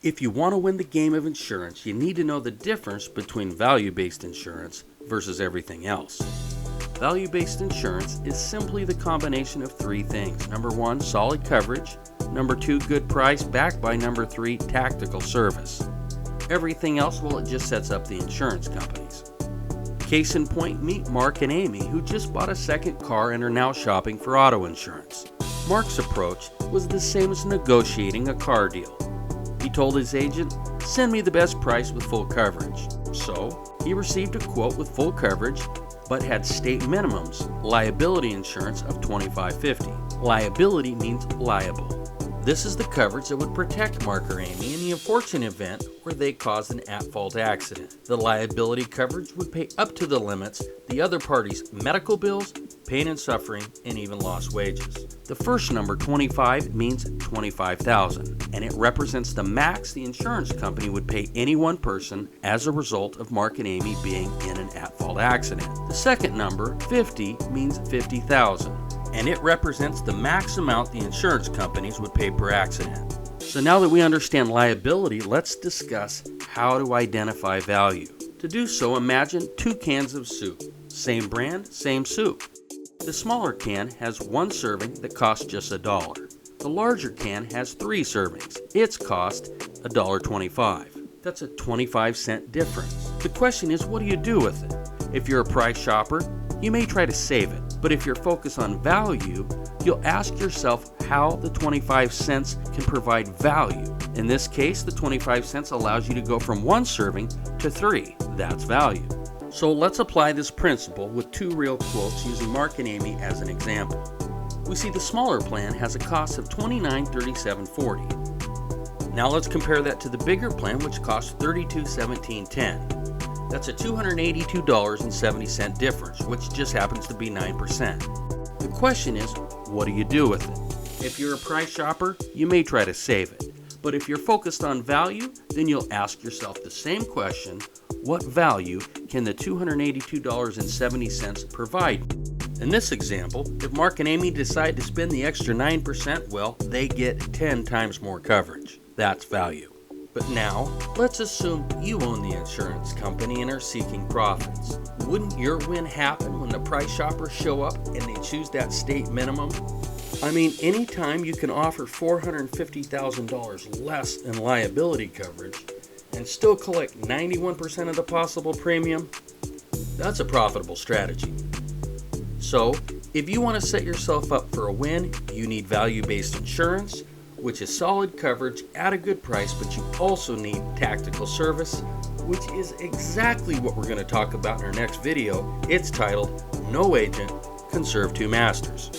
If you want to win the game of insurance, you need to know the difference between value-based insurance versus everything else. Value-based insurance is simply the combination of three things. Number one, solid coverage. Number two, good price, backed by number three, tactical service. Everything else, well, it just sets up the insurance companies. Case in point, meet Mark and Amy, who just bought a second car and are now shopping for auto insurance. Mark's approach was the same as negotiating a car deal. He told his agent, "Send me the best price with full coverage." So, he received a quote with full coverage, but had state minimums, liability insurance of $25.50. Liability means liable. This is the coverage that would protect Mark or Amy in the unfortunate event where they caused an at-fault accident. The liability coverage would pay up to the limits, the other party's medical bills, pain and suffering, and even lost wages. The first number, 25, means $25,000, and it represents the max the insurance company would pay any one person as a result of Mark and Amy being in an at-fault accident. The second number, 50, means $50,000. And it represents the max amount the insurance companies would pay per accident. So now that we understand liability, let's discuss how to identify value. To do so, imagine two cans of soup. Same brand, same soup. The smaller can has one serving that costs just $1. The larger can has 3 servings. Its cost $1.25. That's a 25-cent difference. The question is, what do you do with it? If you're a price shopper, you may try to save it. But if you're focused on value, you'll ask yourself how the 25 cents can provide value. In this case, the 25 cents allows you to go from 1 serving to 3. That's value. So let's apply this principle with 2 real quotes using Mark and Amy as an example. We see the smaller plan has a cost of $29.3740. Now let's compare that to the bigger plan, which costs $32.1710. That's a $282.70 difference, which just happens to be 9%. The question is, what do you do with it? If you're a price shopper, you may try to save it. But if you're focused on value, then you'll ask yourself the same question: what value can the $282.70 provide? In this example, if Mark and Amy decide to spend the extra 9%, well, they get 10 times more coverage. That's value. But now, let's assume you own the insurance company and are seeking profits. Wouldn't your win happen when the price shoppers show up and they choose that state minimum? I mean, anytime you can offer $450,000 less in liability coverage and still collect 91% of the possible premium, that's a profitable strategy. So, if you want to set yourself up for a win, you need value-based insurance, which is solid coverage at a good price, but you also need tactical service, which is exactly what we're going to talk about in our next video. It's titled No Agent Can Serve Two Masters.